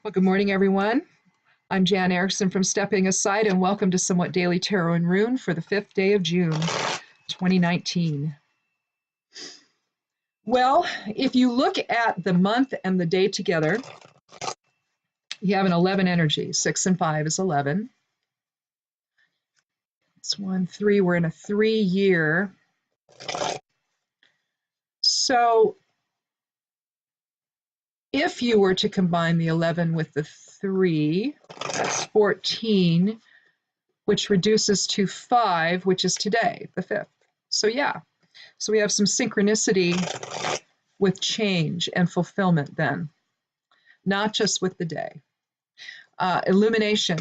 Well, good morning, everyone. I'm Jan Erickson from Stepping Aside, and welcome to Somewhat Daily Tarot and Rune for the 5th day of June, 2019. Well, if you look at the month and the day together, you have an 11 energy. 6 and 5 is 11. It's 1, 3. We're in a 3-year. So if you were to combine the 11 with the 3, that's 14, which reduces to 5, which is today, the 5th. So yeah, so we have some synchronicity with change and fulfillment then, not just with the day. Illumination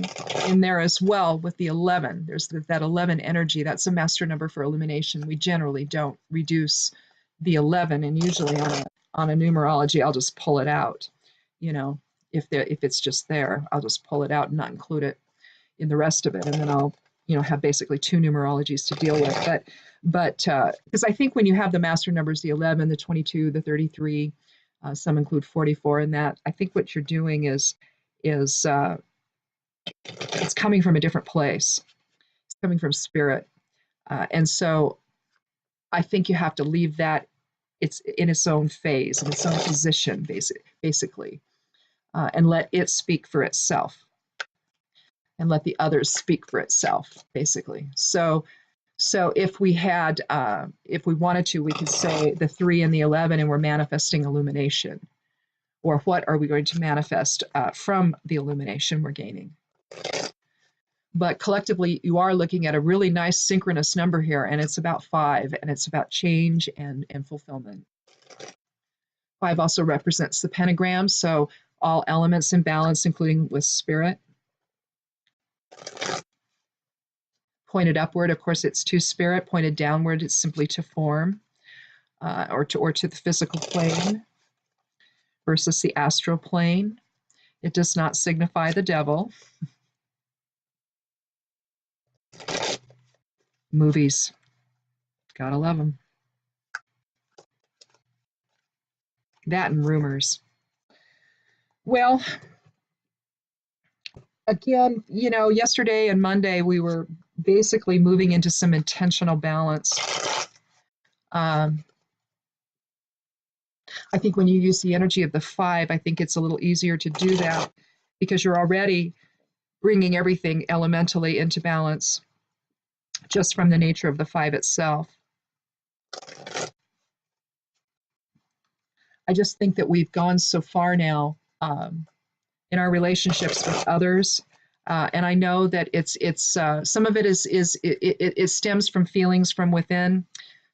in there as well with the 11. There's that 11 energy. That's a master number for illumination. We generally don't reduce the 11, and usually on a numerology, I'll just pull it out. You know, if it's just there, I'll just pull it out and not include it in the rest of it, and then I'll have basically 2 numerologies to deal with. But because I think when you have the master numbers, the 11, the 22, the 33, some include 44, and that I think what you're doing is it's coming from a different place. It's coming from spirit, and so I think you have to leave that it's in its own phase, in its own position, basically, and let it speak for itself, and let the others speak for itself, basically. So if we had, if we wanted to, we could say the 3 and the 11, and we're manifesting illumination. Or what are we going to manifest from the illumination we're gaining? But collectively, you are looking at a really nice synchronous number here, and it's about 5, and it's about change and fulfillment. 5 also represents the pentagram, so all elements in balance, including with spirit. Pointed upward, of course, it's to spirit. Pointed downward, it's simply to form, or to the physical plane versus the astral plane. It does not signify the devil. Movies, gotta love them. That and rumors. Well, again, yesterday and Monday we were basically moving into some intentional balance. I think when you use the energy of the 5, I think it's a little easier to do that because you're already bringing everything elementally into balance just from the nature of the 5 itself. I just think that we've gone so far now in our relationships with others. And I know that it's some of it stems from feelings from within,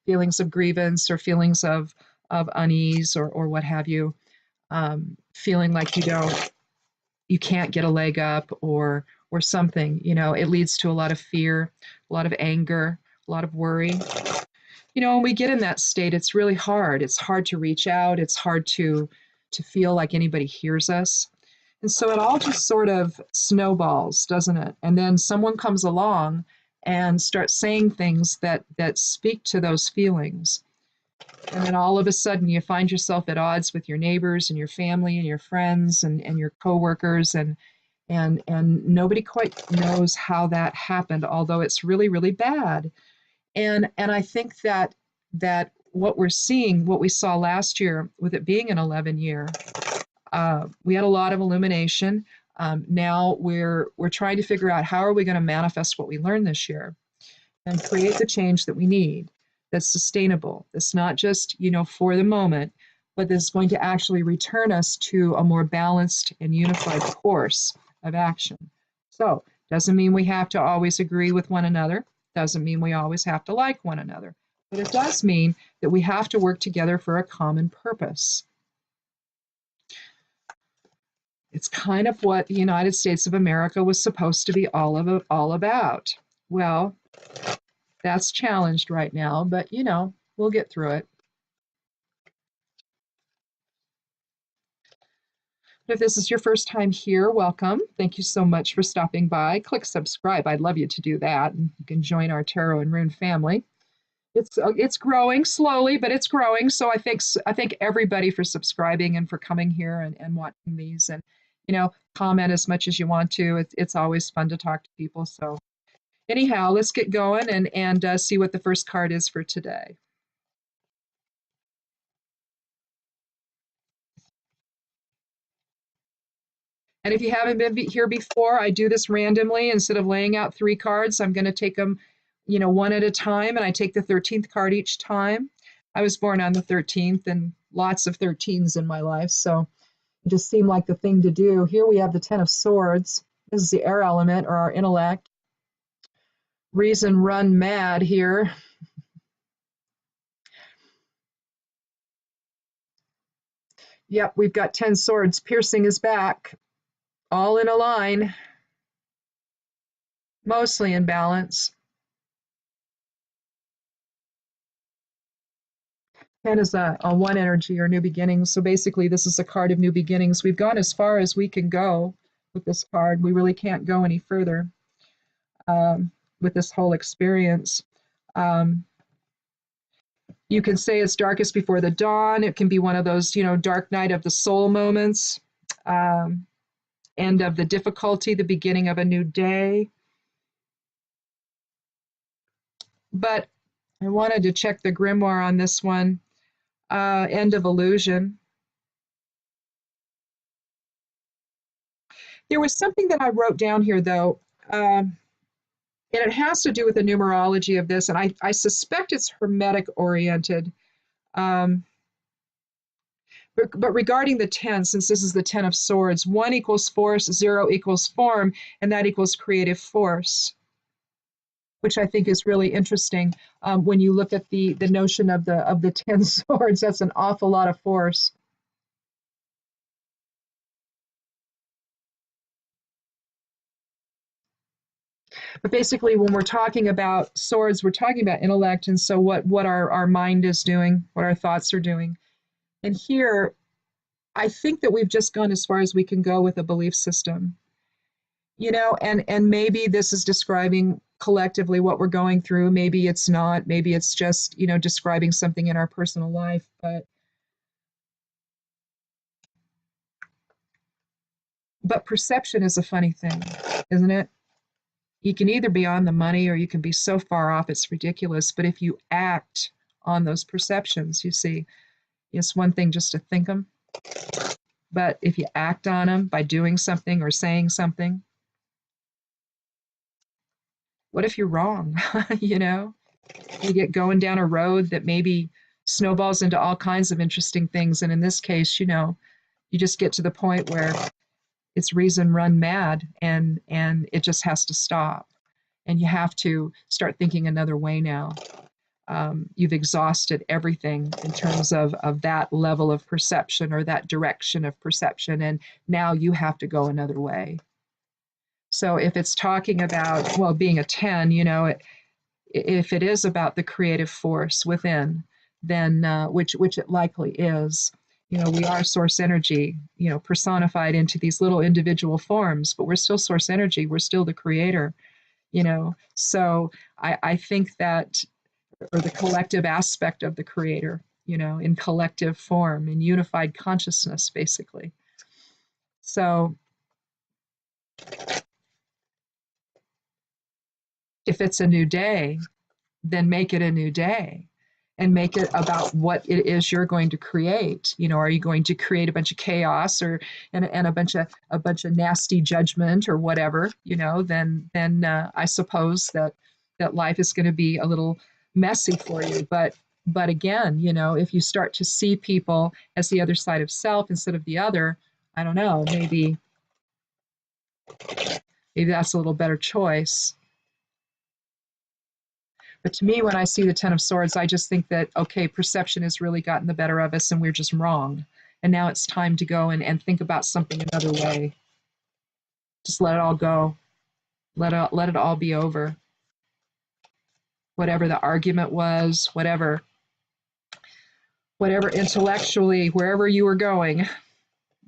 feelings of grievance or feelings of unease or what have you, feeling like you can't get a leg up or something. It leads to a lot of fear, a lot of anger, a lot of worry. When we get in that state, it's really hard. It's hard to reach out. It's hard to feel like anybody hears us. And so it all just sort of snowballs, doesn't it? And then someone comes along and starts saying things that speak to those feelings. And then all of a sudden you find yourself at odds with your neighbors and your family and your friends and your coworkers, and nobody quite knows how that happened, although it's really, really bad. And I think that what we're seeing, what we saw last year with it being an 11-year, we had a lot of illumination. Now we're trying to figure out how are we going to manifest what we learned this year and create the change that we need, that's sustainable. That's not just, for the moment, but that's going to actually return us to a more balanced and unified course of action. So doesn't mean we have to always agree with one another. Doesn't mean we always have to like one another. But it does mean that we have to work together for a common purpose. It's kind of what the United States of America was supposed to be all about. Well, that's challenged right now, but we'll get through it. If this is your first time here, welcome. Thank you so much for stopping by. Click subscribe. I'd love you to do that. And you can join our Tarot and Rune family. It's growing slowly, but it's growing. So I thank everybody for subscribing and for coming here and watching these. comment as much as you want to. It's always fun to talk to people. So anyhow, let's get going and see what the first card is for today. And if you haven't been here before, I do this randomly. Instead of laying out 3 cards, I'm going to take them, one at a time, and I take the 13th card each time. I was born on the 13th, and lots of 13s in my life, so it just seemed like the thing to do. Here we have the 10 of Swords. This is the air element, or our intellect. Reason run mad here. Yep, we've got 10 swords. Piercing is back. All in a line. Mostly in balance. 10 is a 1 energy, or new beginnings. So basically, this is a card of new beginnings. We've gone as far as we can go with this card. We really can't go any further with this whole experience. You can say it's darkest before the dawn. It can be one of those, dark night of the soul moments, end of the difficulty, the beginning of a new day. But I wanted to check the grimoire on this one. End of illusion. There was something that I wrote down here, though, and it has to do with the numerology of this, and I suspect it's hermetic oriented. But regarding the 10, since this is the 10 of Swords, 1 equals force, 0 equals form, and that equals creative force, which I think is really interesting. When you look at the notion of the 10 swords, that's an awful lot of force. But basically, when we're talking about swords, we're talking about intellect, and so what our mind is doing, what our thoughts are doing. And here, I think that we've just gone as far as we can go with a belief system. And maybe this is describing collectively what we're going through. Maybe it's not. Maybe it's just, describing something in our personal life. But perception is a funny thing, isn't it? You can either be on the money or you can be so far off it's ridiculous. But if you act on those perceptions, you see, it's one thing just to think them. But if you act on them by doing something or saying something, what if you're wrong? You get going down a road that maybe snowballs into all kinds of interesting things. And in this case, you just get to the point where it's reason run mad, and it just has to stop. And you have to start thinking another way now. You've exhausted everything in terms of that level of perception or that direction of perception, and now you have to go another way. So if it's talking about, well, being a 10, if it is about the creative force within, then which it likely is, we are source energy, personified into these little individual forms, but we're still source energy. We're still the creator, So I think that, or the collective aspect of the creator, in collective form, in unified consciousness, basically. So if it's a new day, then make it a new day and make it about what it is you're going to create. Are you going to create a bunch of chaos and a bunch of nasty judgment or whatever, then I suppose that life is going to be a little messy for you. But again, if you start to see people as the other side of self instead of the other, I don't know, maybe that's a little better choice. But to me, when I see the 10 of Swords, I just think that, okay, perception has really gotten the better of us and we're just wrong. And now it's time to go and think about something another way. Just let it all go. Let it all be over. Whatever the argument was, whatever intellectually, wherever you were going,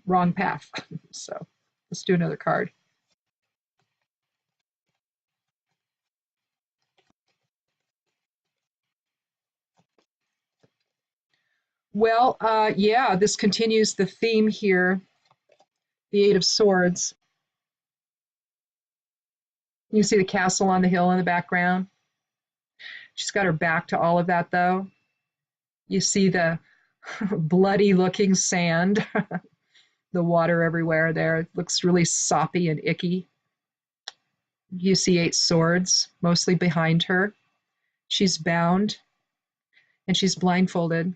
wrong path. So let's do another card. Well, yeah, this continues the theme here. the Eight of Swords. You see the castle on the hill in the background. She's got her back to all of that, though. You see the bloody looking sand, the water everywhere there. It looks really soppy and icky. You see Eight Swords, mostly behind her. She's bound and she's blindfolded.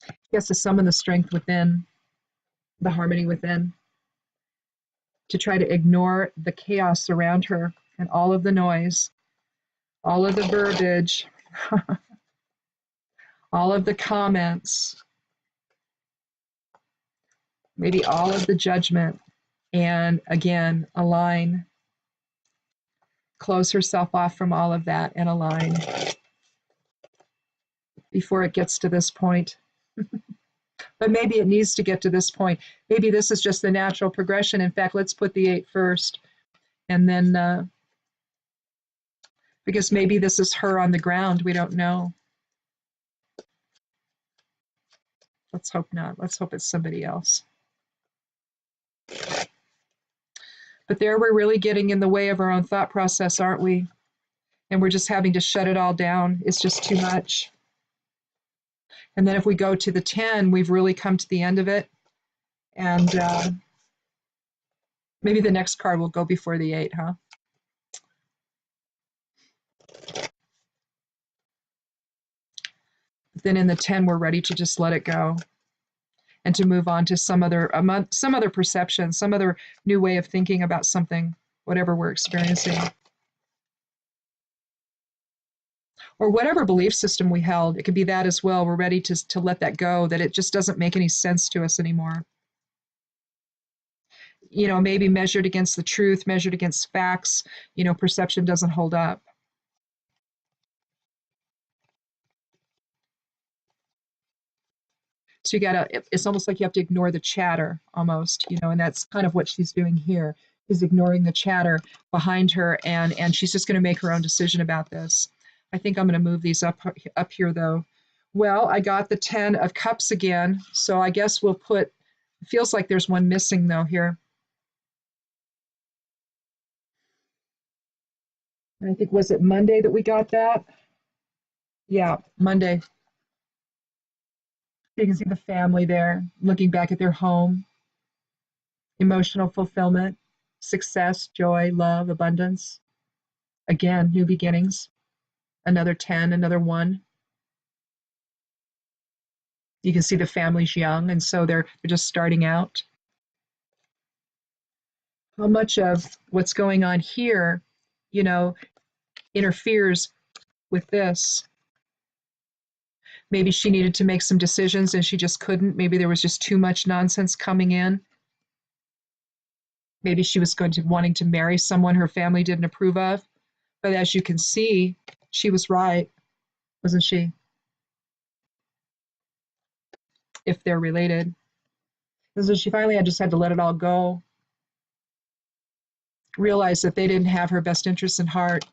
She has to summon the strength within, the harmony within, to try to ignore the chaos around her and all of the noise, all of the verbiage, all of the comments, maybe all of the judgment, and again, align, close herself off from all of that and align before it gets to this point. But maybe it needs to get to this point. Maybe this is just the natural progression. In fact, let's put the 8 first. And then, because maybe this is her on the ground. We don't know. Let's hope not. Let's hope it's somebody else. But there we're really getting in the way of our own thought process, aren't we? And we're just having to shut it all down. It's just too much. And then if we go to the 10, we've really come to the end of it. And maybe the next card will go before the 8, huh? But then in the 10, we're ready to just let it go and to move on to some other perception, some other new way of thinking about something, whatever we're experiencing. Or whatever belief system we held, it could be that as well. We're ready to let that go, that it just doesn't make any sense to us anymore. You know, maybe measured against the truth, measured against facts, you know, perception doesn't hold up. So you gotta, it's almost like you have to ignore the chatter almost, you know, and that's kind of what she's doing here, is ignoring the chatter behind her, and she's just gonna make her own decision about this. I think I'm gonna move these up here though. Well, I got the 10 of Cups again, so I guess we'll put, it feels like there's one missing though here. I think, was it Monday that we got that? Yeah, Monday. You can see the family there, looking back at their home, emotional fulfillment, success, joy, love, abundance. Again, new beginnings. Another 10, another 1. You can see the family's young, and so they're just starting out. How much of what's going on here, you know, interferes with this? Maybe she needed to make some decisions and she just couldn't. Maybe there was just too much nonsense coming in. Maybe she was wanting to marry someone her family didn't approve of. But as you can see, she was right, wasn't she? If they're related. And so she finally just had to let it all go. Realize that they didn't have her best interests in heart.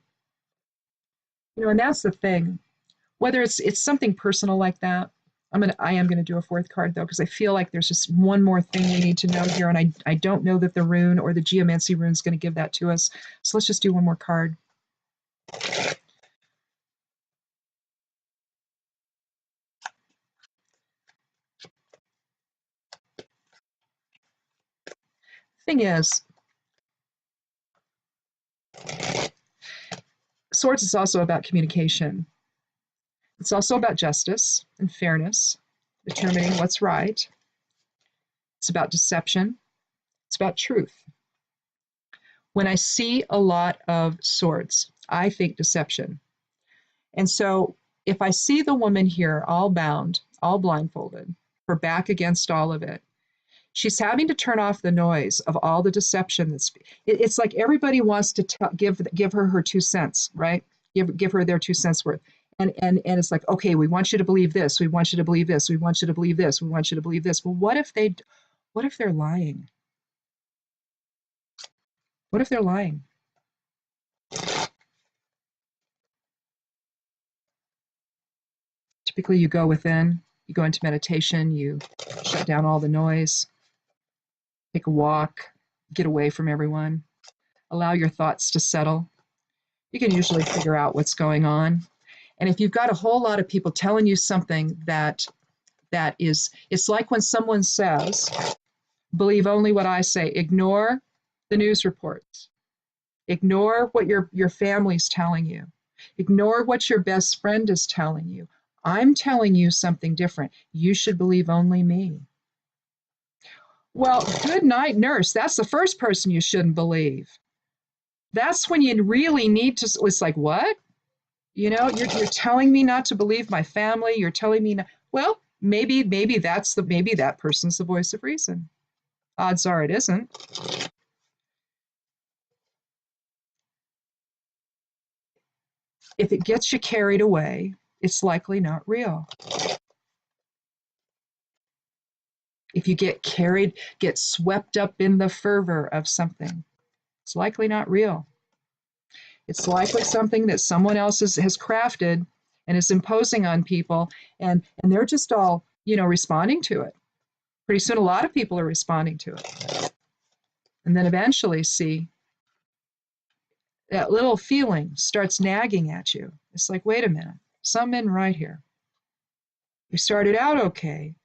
You know, and that's the thing. Whether it's something personal like that, I am gonna do a 4th card though, because I feel like there's just one more thing we need to know here, and I don't know that the rune or the geomancy rune is going to give that to us. So let's just do one more card. Thing is, Swords is also about communication. It's also about justice and fairness, determining what's right. It's about deception. It's about truth. When I see a lot of swords, I think deception. And so if I see the woman here all bound, all blindfolded, her back against all of it, she's having to turn off the noise of all the deception. It's like everybody wants to give her 2 cents, right? Give her their 2 cents worth. And it's like, okay, we want you to believe this. We want you to believe this. We want you to believe this. We want you to believe this. Well, what if they're lying? What if they're lying? Typically you go within You go into meditation, you shut down all the noise, take a walk, get away from everyone, allow your thoughts to settle. You can usually figure out what's going on. And if you've got a whole lot of people telling you something that is, it's like when someone says, believe only what I say, ignore the news reports, ignore what your family's telling you, ignore what your best friend is telling you. I'm telling you something different. You should believe only me. Well, good night, nurse. That's the first person you shouldn't believe. That's when you really need to, it's like, what? You know, you're telling me not to believe my family. You're telling me, not, well, maybe that person's the voice of reason. Odds are it isn't. If it gets you carried away, it's likely not real. If you get swept up in the fervor of something, it's likely not real. It's likely something that someone else has crafted and is imposing on people, and they're just all, responding to it. Pretty soon, a lot of people are responding to it. And then eventually, see, that little feeling starts nagging at you. It's like, wait a minute, something isn't right here. We started out okay,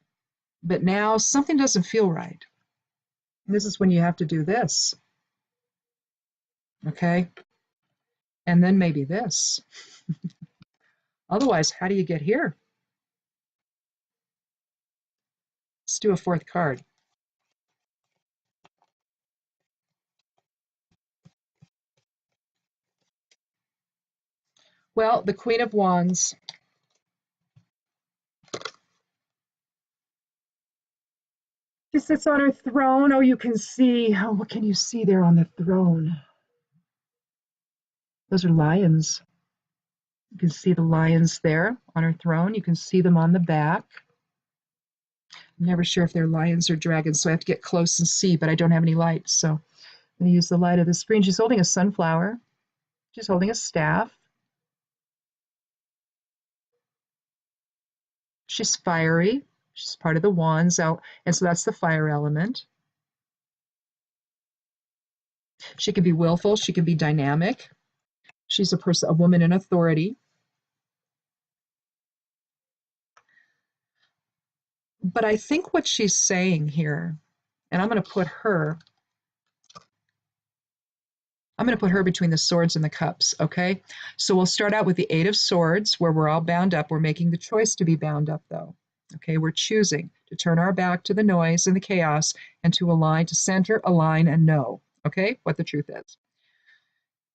but now something doesn't feel right. And this is when you have to do this. Okay? And then maybe this. Otherwise, how do you get here? Let's do a fourth card. Well, the Queen of Wands. She sits on her throne. Oh, you can see. Oh, what can you see there on the throne? Those are lions. You can see the lions there on her throne. You can see them on the back. I'm never sure if they're lions or dragons, so I have to get close and see, but I don't have any light, so I'm going to use the light of the screen. She's holding a sunflower. She's holding a staff. She's fiery. She's part of the wands out, and so that's the fire element. She can be willful. She can be dynamic. She's a woman in authority. But I think what she's saying here, and I'm going to put her between the swords and the cups, okay? So we'll start out with the Eight of Swords, where we're all bound up. We're making the choice to be bound up, though. Okay, we're choosing to turn our back to the noise and the chaos and to align, to center, align, and know, okay, what the truth is.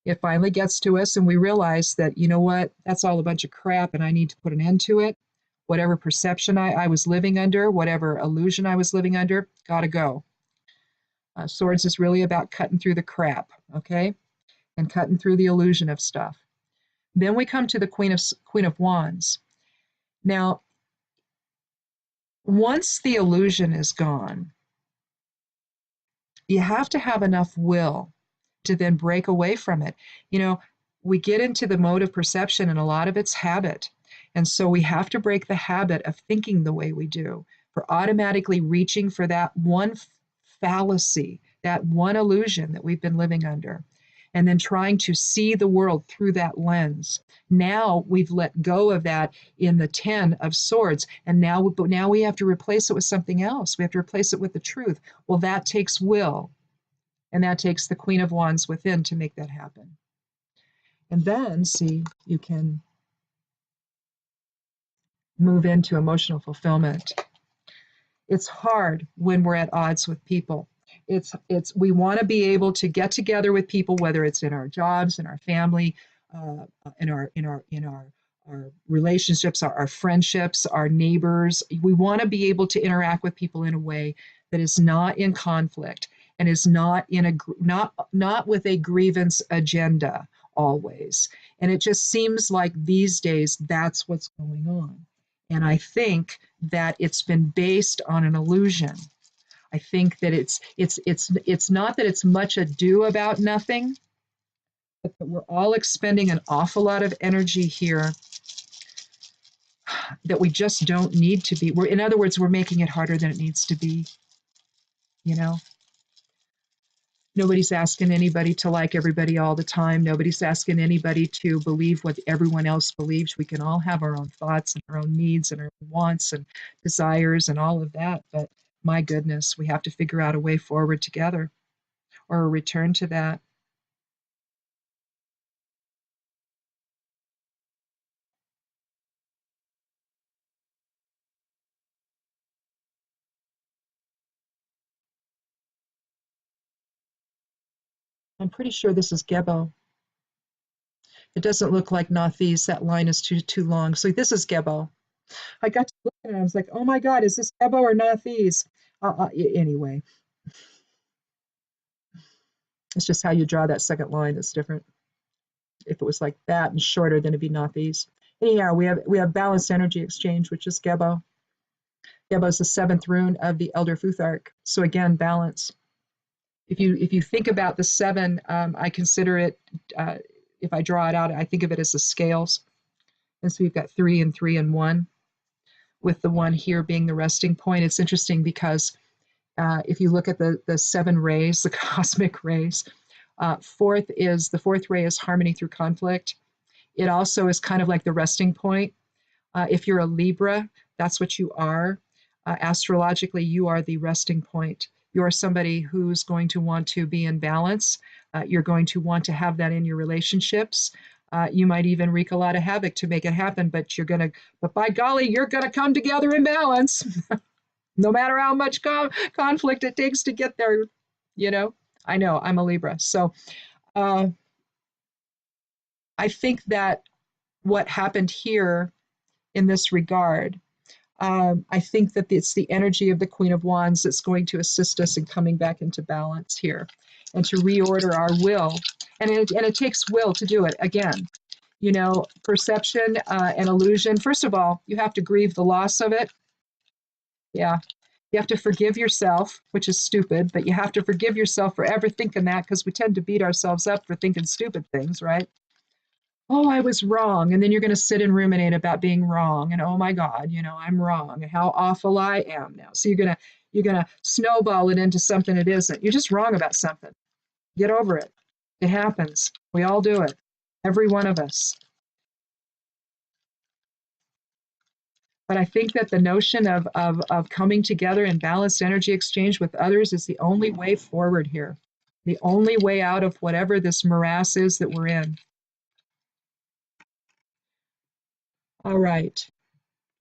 It finally gets to us, and we realize that, you know what, that's all a bunch of crap, and I need to put an end to it. Whatever perception I was living under, whatever illusion I was living under, gotta go. Swords is really about cutting through the crap, okay, and cutting through the illusion of stuff. Then we come to the Queen of Wands. Now, once the illusion is gone, you have to have enough will to then break away from it. We get into the mode of perception, and a lot of it's habit. And so we have to break the habit of thinking the way we do, for automatically reaching for that one fallacy, that one illusion that we've been living under, and then trying to see the world through that lens. Now we've let go of that in the 10 of Swords, and now we have to replace it with something else. We have to replace it with the truth. Well, that takes will, and that takes the Queen of Wands within to make that happen. And then, see, you can move into emotional fulfillment. It's hard when we're at odds with people. We want to be able to get together with people, whether it's in our jobs, in our family, in our relationships, our friendships, our neighbors. We want to be able to interact with people in a way that is not in conflict and is not with a grievance agenda always. And it just seems like these days that's what's going on. And I think that it's been based on an illusion. I think that it's not that it's much ado about nothing, but that we're all expending an awful lot of energy here that we just don't need to be. In other words, we're making it harder than it needs to be. You know, nobody's asking anybody to like everybody all the time. Nobody's asking anybody to believe what everyone else believes. We can all have our own thoughts and our own needs and our own wants and desires and all of that. But my goodness, we have to figure out a way forward together or a return to that. I'm pretty sure this is Gebo. It doesn't look like Nathis. That line is too long. So this is Gebo. I got to look at it and I was like, oh my God, is this Gebo or Nathis? Anyway, it's just how you draw that second line that's different. If it was like that and shorter, then it'd be Nathis. Anyhow, we have balanced energy exchange, which is Gebo. Gebo is the 7th rune of the Elder Futhark. So again, balance. If you think about the 7, I consider it. If I draw it out, I think of it as the scales. And so we've got 3 and 3 and 1, with the 1 here being the resting point. It's interesting because if you look at the 7 rays, the cosmic rays, the fourth ray is harmony through conflict. It also is kind of like the resting point. If you're a Libra, that's what you are. Astrologically, you are the resting point. You're somebody who's going to want to be in balance. You're going to want to have that in your relationships. You might even wreak a lot of havoc to make it happen, but by golly, you're gonna come together in balance, no matter how much conflict it takes to get there. I know I'm a Libra, so I think that what happened here in this regard, I think that it's the energy of the Queen of Wands that's going to assist us in coming back into balance here and to reorder our will. And it takes will to do it. Again, perception and illusion. First of all, you have to grieve the loss of it. Yeah. You have to forgive yourself, which is stupid, but you have to forgive yourself for ever thinking that, because we tend to beat ourselves up for thinking stupid things, right? Oh, I was wrong. And then you're going to sit and ruminate about being wrong. And oh my God, I'm wrong and how awful I am now. So you're gonna snowball it into something it isn't. You're just wrong about something. Get over it. It happens. We all do it. Every one of us. But I think that the notion of coming together in balanced energy exchange with others is the only way forward here. The only way out of whatever this morass is that we're in. All right.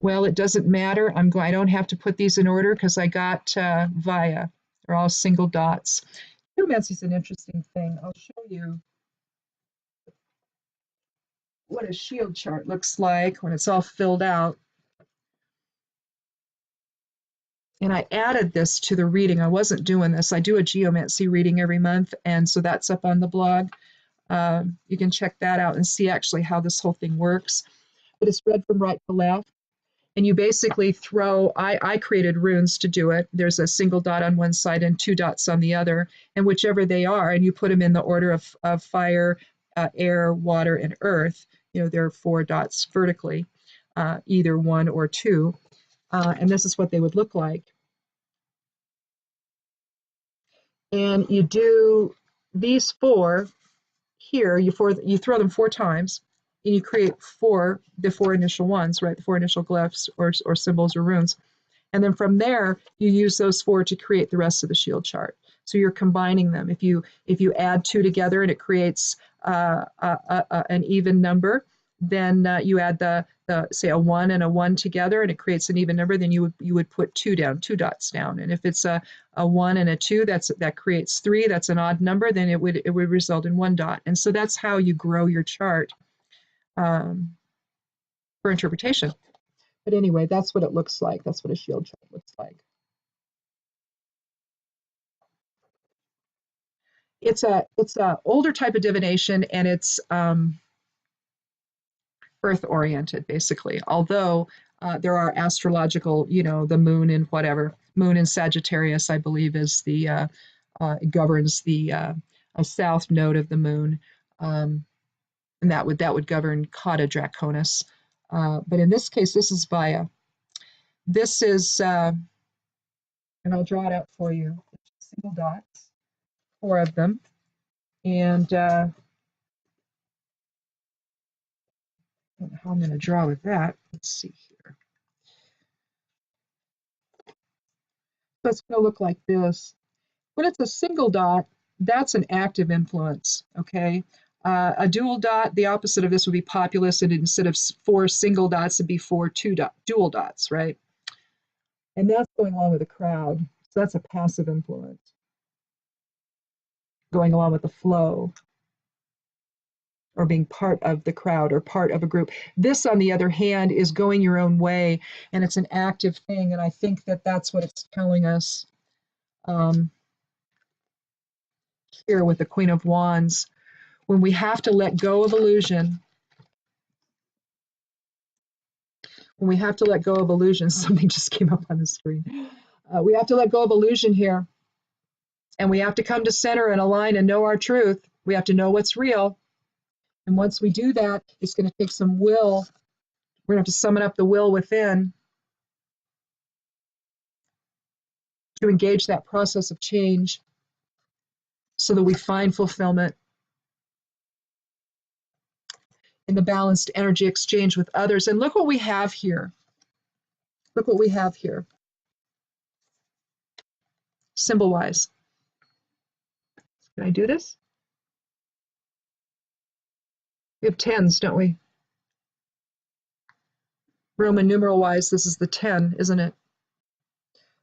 Well, it doesn't matter. I don't have to put these in order because I got via. They're all single dots. Geomancy is an interesting thing. I'll show you what a shield chart looks like when it's all filled out. And I added this to the reading. I wasn't doing this. I do a geomancy reading every month, and so that's up on the blog. You can check that out and see actually how this whole thing works. But it's read from right to left. And you basically I created runes to do it. There's a single dot on one side and 2 dots on the other, and whichever they are, and you put them in the order of fire, air, water, and earth. There are 4 dots vertically, either 1 or 2. And this is what they would look like. And you do these 4 here, you throw them 4 times, and you create the 4 initial ones, right? The 4 initial glyphs or symbols or runes. And then from there, you use those 4 to create the rest of the shield chart. So you're combining them. If you add 2 together and it creates an even number, then you add the say a 1 and a 1 together and it creates an even number, then you would put 2 dots down. And if it's a 1 and a 2, that creates 3, that's an odd number, then it would result in 1 dot. And so that's how you grow your chart for interpretation. But anyway, that's what it looks like. That's what a shield chart looks like. It's a older type of divination, and it's earth oriented basically. Although there are astrological, the moon and whatever. Moon in Sagittarius, I believe, is the governs the south node of the moon, and that would govern Cauda Draconis. But in this case, this is via. This is, and I'll draw it out for you. Single dots, 4 of them. And I don't know how I'm going to draw with that. Let's see here. So it's going to look like this. When it's a single dot, that's an active influence, okay? A dual dot, the opposite of this would be populous, and instead of 4 single dots, it'd be 4 dual dots, right? And that's going along with the crowd. So that's a passive influence, going along with the flow, or being part of the crowd or part of a group. This, on the other hand, is going your own way, and it's an active thing, and I think that that's what it's telling us here with the Queen of Wands. When we have to let go of illusion, when we have to let go of illusion, something just came up on the screen. We have to let go of illusion here, and we have to come to center and align and know our truth. We have to know what's real. And once we do that, it's going to take some will. We're going to have to summon up the will within to engage that process of change so that we find fulfillment in the balanced energy exchange with others. And look what we have here. Look what we have here, symbol-wise. Can I do this? We have 10s, don't we? Roman numeral-wise, this is the 10, isn't it?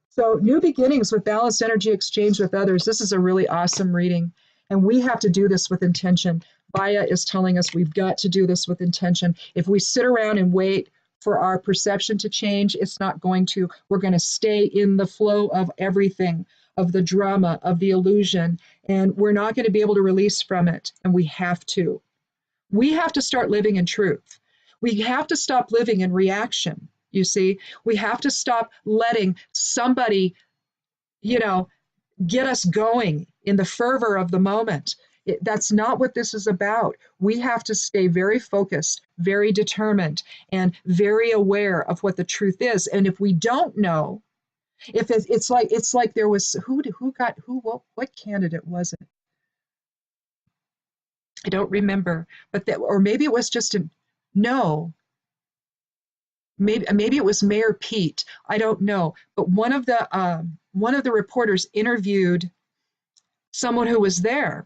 So new beginnings with balanced energy exchange with others. This is a really awesome reading. And we have to do this with intention. Baya is telling us we've got to do this with intention. If we sit around and wait for our perception to change, it's not going to. We're going to stay in the flow of everything, of the drama, of the illusion, and we're not going to be able to release from it. And we have to. We have to start living in truth. We have to stop living in reaction. You see, we have to stop letting somebody, get us going in the fervor of the moment. That's not what this is about. We have to stay very focused, very determined, and very aware of what the truth is. And if we don't know, if it's like there was what candidate was it? I don't remember, but that, or maybe it was just no. Maybe it was Mayor Pete. I don't know, but one of the reporters interviewed someone who was there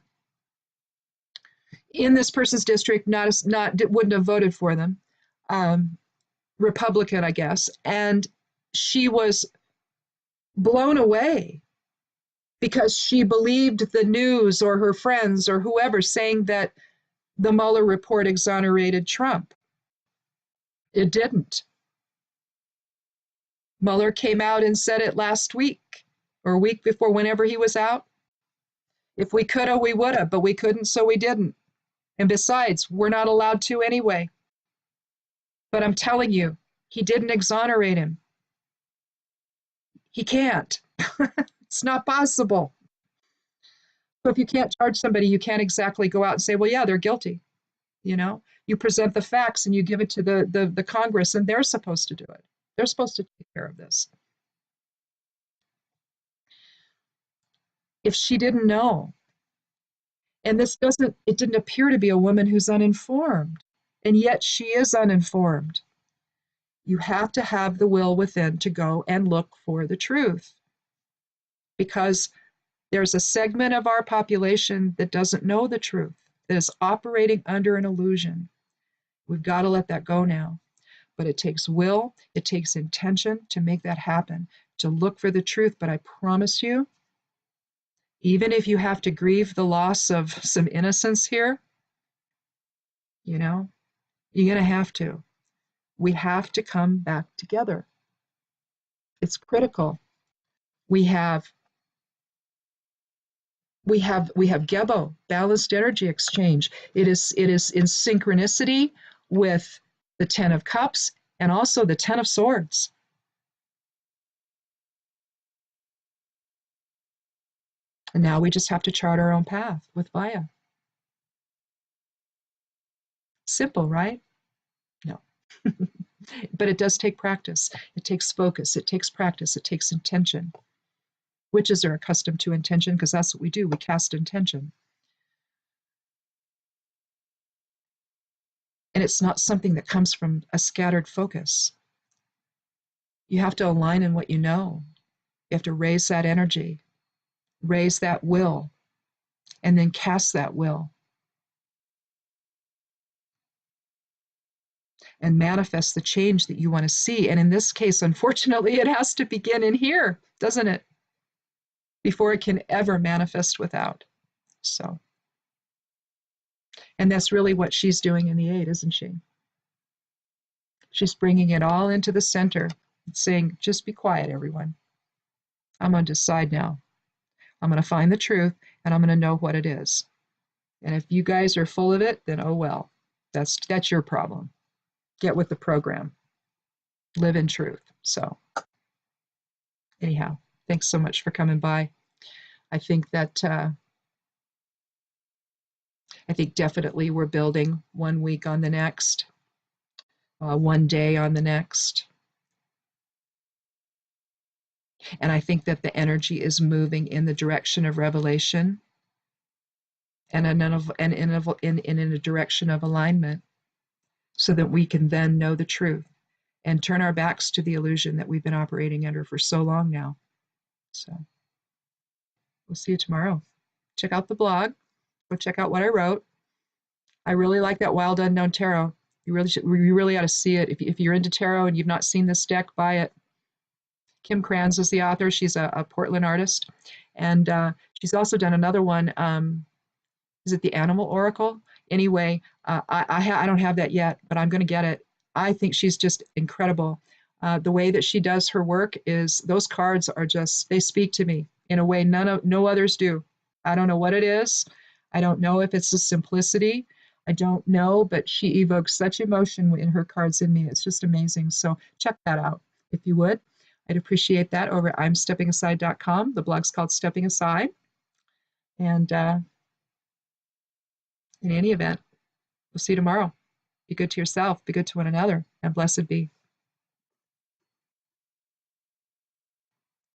in this person's district, wouldn't have voted for them, Republican, I guess, and she was blown away because she believed the news or her friends or whoever saying that the Mueller report exonerated Trump. It didn't. Mueller came out and said it last week or a week before, whenever he was out. If we coulda, we woulda, but we couldn't, so we didn't. And besides, we're not allowed to anyway. But I'm telling you, he didn't exonerate him. He can't. It's not possible. So if you can't charge somebody, you can't exactly go out and say, well, yeah, they're guilty. You present the facts and you give it to the Congress, and they're supposed to do it. They're supposed to take care of this. If she didn't know, and it didn't appear to be a woman who's uninformed, and yet she is uninformed. You have to have the will within to go and look for the truth, because there's a segment of our population that doesn't know the truth, that is operating under an illusion. We've got to let that go now. But it takes will, it takes intention to make that happen, to look for the truth. But I promise you, even if you have to grieve the loss of some innocence here, you're going to have to. We have to come back together. It's critical. We have Gebo, balanced energy exchange. It is in synchronicity with the 10 of Cups and also the 10 of Swords. And now we just have to chart our own path with Vaya. Simple, right? No. But it does take practice. It takes focus. It takes practice. It takes intention. Witches are accustomed to intention because that's what we do. We cast intention. And it's not something that comes from a scattered focus. You have to align in what you know. You have to raise that energy, raise that will, and then cast that will and manifest the change that you want to see. And in this case, unfortunately, it has to begin in here, doesn't it? Before it can ever manifest without. So, and that's really what she's doing in the 8, isn't she? She's bringing it all into the center, saying, just be quiet, everyone. I'm going to decide now. I'm going to find the truth, and I'm going to know what it is. And if you guys are full of it, then oh well. That's your problem. Get with the program. Live in truth. So anyhow, thanks so much for coming by. I think that I think definitely we're building 1 week on the next, 1 day on the next. And I think that the energy is moving in the direction of revelation and in a direction of alignment so that we can then know the truth and turn our backs to the illusion that we've been operating under for so long now. So we'll see you tomorrow. Check out the blog. Go check out what I wrote. I really like that Wild Unknown Tarot. You really ought to see it. If you're into tarot and you've not seen this deck, buy it. Kim Kranz is the author. She's a Portland artist. And she's also done another one. Is it the Animal Oracle? Anyway, I don't have that yet, but I'm going to get it. I think she's just incredible. The way that she does her work is those cards are just, they speak to me in a way no others do. I don't know what it is. I don't know if it's the simplicity. I don't know, but she evokes such emotion in her cards in me. It's just amazing. So check that out if you would. I'd appreciate that over at imsteppingaside.com. The blog's called Stepping Aside. And in any event, we'll see you tomorrow. Be good to yourself, be good to one another, and blessed be.